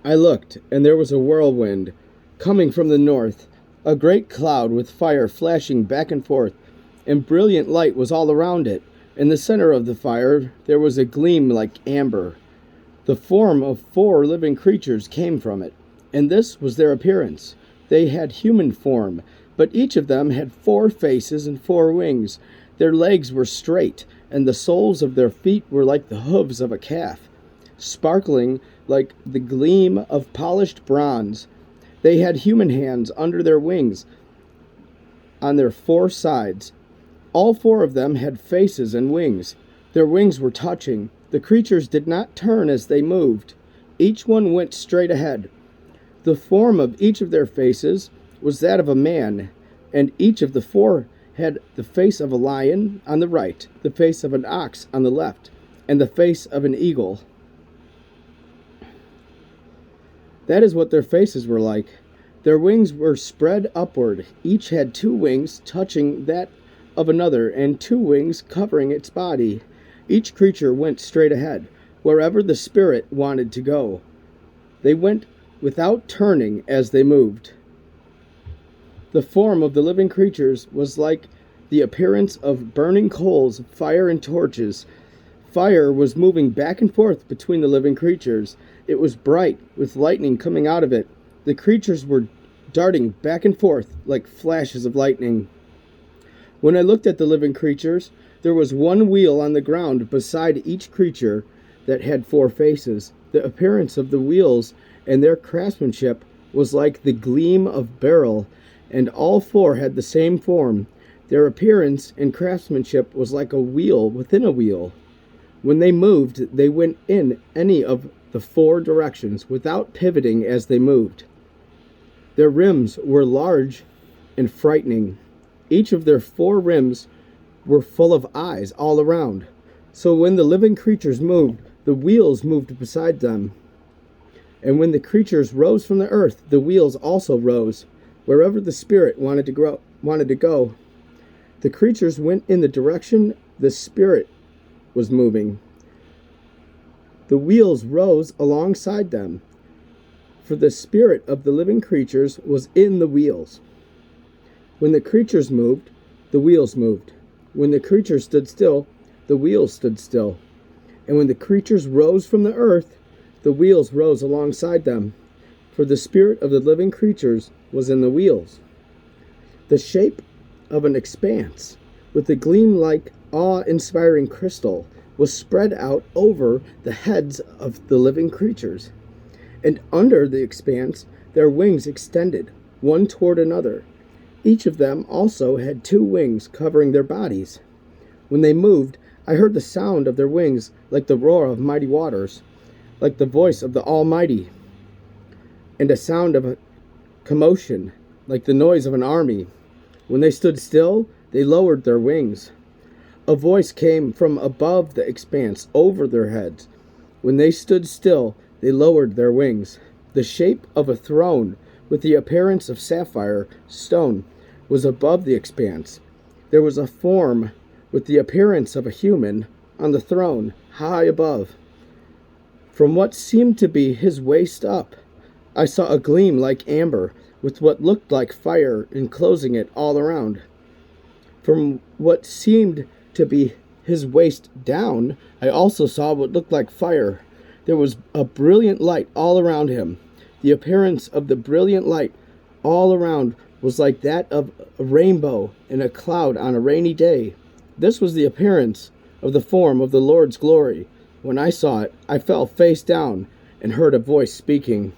I looked, and there was a whirlwind coming from the north, a great cloud with fire flashing back and forth, and brilliant light was all around it. In the center of the fire there was a gleam like amber. The form of 4 living creatures came from it, and this was their appearance. They had human form, but each of them had 4 faces and 4 wings. Their legs were straight, and the soles of their feet were like the hooves of a calf, sparkling like the gleam of polished bronze. They had human hands under their wings on their 4 sides. All 4 of them had faces and wings. Their wings were touching. The creatures did not turn as they moved. Each one went straight ahead. The form of each of their faces was that of a man, and each of the 4 had the face of a lion on the right, the face of an ox on the left, and the face of an eagle. That is what their faces were like. Their wings were spread upward. Each had 2 wings touching that of another, and 2 wings covering its body. Each creature went straight ahead, wherever the Spirit wanted to go. They went without turning as they moved. The form of the living creatures was like the appearance of burning coals, fire, and torches. Fire was moving back and forth between the living creatures. It was bright, with lightning coming out of it. The creatures were darting back and forth like flashes of lightning. When I looked at the living creatures, there was 1 wheel on the ground beside each creature that had 4 faces. The appearance of the wheels and their craftsmanship was like the gleam of beryl, and all 4 had the same form. Their appearance and craftsmanship was like a wheel within a wheel. When they moved, they went in any of the 4 directions without pivoting as they moved. Their rims were large and frightening. Each of their 4 rims were full of eyes all around. So when the living creatures moved, the wheels moved beside them. And when the creatures rose from the earth, the wheels also rose, wherever the Spirit wanted to go. The creatures went in the direction the Spirit was moving. The wheels rose alongside them, for the spirit of the living creatures was in the wheels. When the creatures moved, the wheels moved. When the creatures stood still, the wheels stood still. And when the creatures rose from the earth, the wheels rose alongside them, for the spirit of the living creatures was in the wheels. The shape of an expanse, with a gleam like awe-inspiring crystal, was spread out over the heads of the living creatures. And under the expanse their wings extended, one toward another. Each of them also had 2 wings covering their bodies. When they moved, I heard the sound of their wings like the roar of mighty waters, like the voice of the Almighty, and a sound of a commotion, like the noise of an army. When they stood still, they lowered their wings. A voice came from above the expanse over their heads. When they stood still, they lowered their wings. The shape of a throne, with the appearance of sapphire stone, was above the expanse. There was a form with the appearance of a human on the throne, high above. From what seemed to be his waist up, I saw a gleam like amber, with what looked like fire enclosing it all around. From what seemed to be his waist down, I also saw what looked like fire. There was a brilliant light all around him. The appearance of the brilliant light all around was like that of a rainbow in a cloud on a rainy day. This was the appearance of the form of the Lord's glory. When I saw it, I fell face down and heard a voice speaking.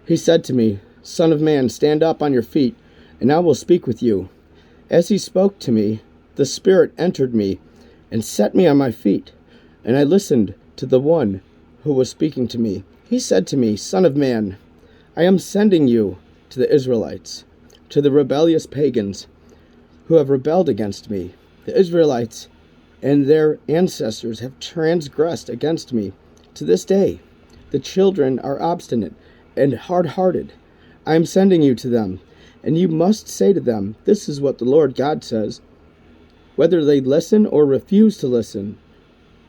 He said to me, "Son of man, stand up on your feet, and I will speak with you." As he spoke to me, the Spirit entered me and set me on my feet, and I listened to the one who was speaking to me. He said to me, "Son of man, I am sending you to the Israelites, to the rebellious pagans who have rebelled against me. The Israelites and their ancestors have transgressed against me. To this day, the children are obstinate and hard-hearted. I am sending you to them, and you must say to them, 'This is what the Lord God says. whether they listen or refuse to listen,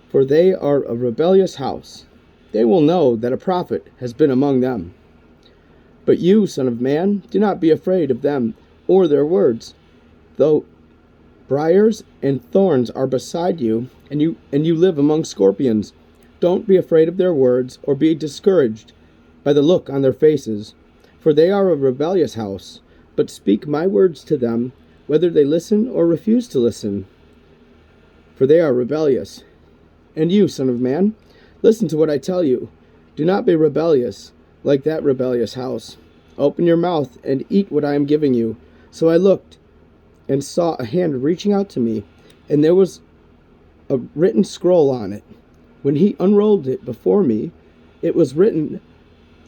for they are a rebellious house. They will know that a prophet has been among them. But you, son of man, do not be afraid of them or their words, though briars and thorns are beside you, and you live among scorpions. Don't be afraid of their words, or be discouraged by the look on their faces, for they are a rebellious house. But speak my words to them, whether they listen or refuse to listen, for they are rebellious. And you, son of man, listen to what I tell you. Do not be rebellious, like that rebellious house. Open your mouth and eat what I am giving you. So I looked and saw a hand reaching out to me, and there was a written scroll on it. When he unrolled it before me, it was written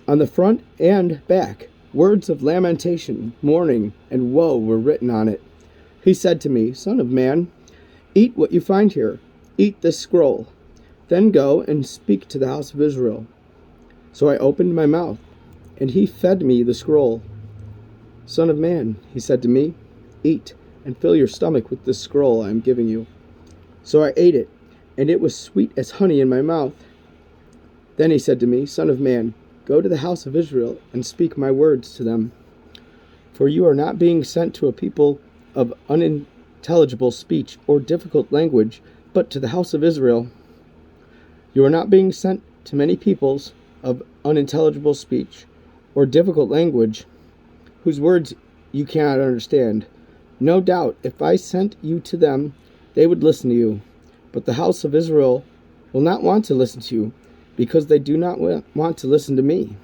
on the front and back. Words of lamentation, mourning, and woe were written on it. He said to me, Son of man, eat what you find here. Eat this scroll. Then go and speak to the house of Israel. So I opened my mouth, and he fed me the scroll. Son of man, he said to me, eat and fill your stomach with this scroll I am giving you. So I ate it, and it was sweet as honey in my mouth. Then he said to me, Son of man, go to the house of Israel and speak my words to them. For you are not being sent to a people of unintelligible speech or difficult language, but to the house of Israel. You are not being sent to many peoples of unintelligible speech or difficult language, whose words you cannot understand. No doubt, if I sent you to them, they would listen to you. But the house of Israel will not want to listen to you, because they do not want to listen to me.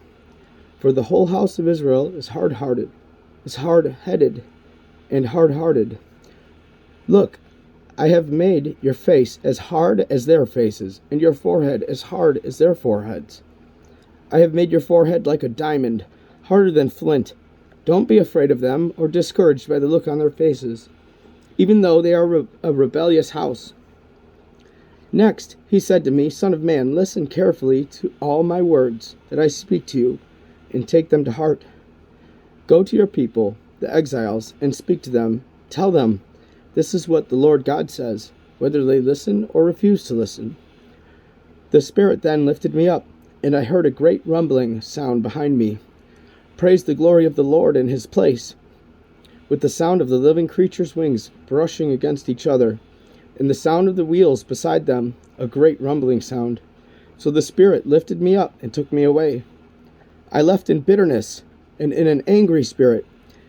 For the whole house of Israel is hard-headed, and hard-hearted. Look, I have made your face as hard as their faces, and your forehead as hard as their foreheads. I have made your forehead like a diamond, harder than flint. Don't be afraid of them or discouraged by the look on their faces, even though they are a rebellious house. Next, he said to me, Son of man, listen carefully to all my words that I speak to you, and take them to heart. Go to your people, the exiles, and speak to them. Tell them, this is what the Lord God says, whether they listen or refuse to listen. The Spirit then lifted me up, and I heard a great rumbling sound behind me. Praise the glory of the Lord in his place, with the sound of the living creatures' wings brushing against each other, and the sound of the wheels beside them, a great rumbling sound. So the Spirit lifted me up and took me away. I left in bitterness and in an angry spirit,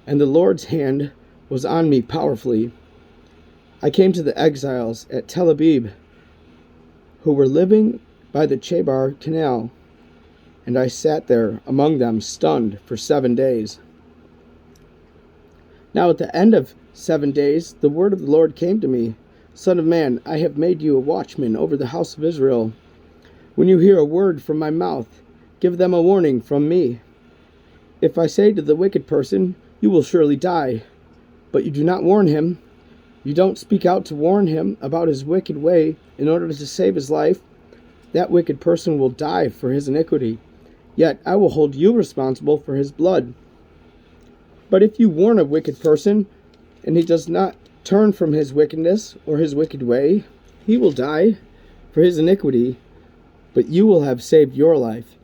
and the Lord's hand was on me powerfully. I came to the exiles at Tel Aviv, who were living by the Chebar Canal, and I sat there among them, stunned, for 7 days. Now at the end of 7 days, the word of the Lord came to me, Son of man, I have made you a watchman over the house of Israel. When you hear a word from my mouth, give them a warning from me. If I say to the wicked person, you will surely die, but you do not warn him, you don't speak out to warn him about his wicked way in order to save his life, that wicked person will die for his iniquity. Yet I will hold you responsible for his blood. But if you warn a wicked person, and he does not turn from his wickedness or his wicked way, he will die for his iniquity, but you will have saved your life.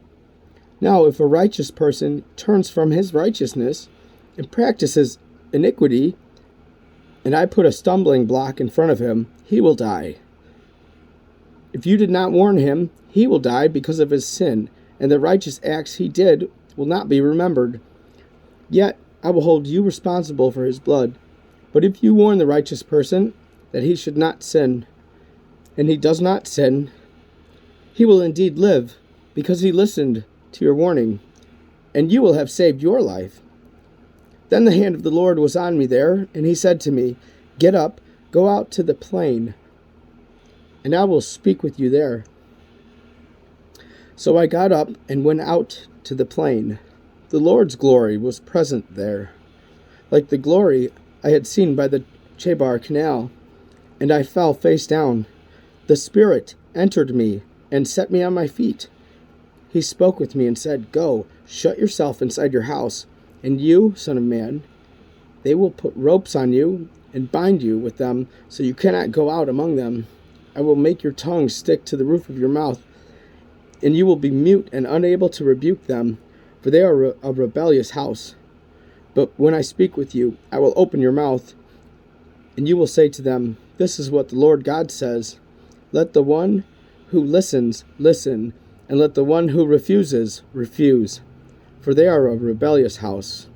Now if a righteous person turns from his righteousness and practices iniquity, and I put a stumbling block in front of him, he will die. If you did not warn him, he will die because of his sin, and the righteous acts he did will not be remembered. Yet I will hold you responsible for his blood. But if you warn the righteous person that he should not sin, and he does not sin, he will indeed live, because he listened to your warning, and you will have saved your life. Then the hand of the Lord was on me there, and he said to me, Get up, go out to the plain, and I will speak with you there. So I got up and went out to the plain. The Lord's glory was present there, like the glory I had seen by the Chebar Canal, and I fell face down. The Spirit entered me and set me on my feet. He spoke with me and said, Go, shut yourself inside your house, and you, son of man, they will put ropes on you and bind you with them, so you cannot go out among them. I will make your tongue stick to the roof of your mouth, and you will be mute and unable to rebuke them, for they are a rebellious house. But when I speak with you, I will open your mouth, and you will say to them, This is what the Lord God says. Let the one who listens, listen, and let the one who refuses, refuse, for they are a rebellious house.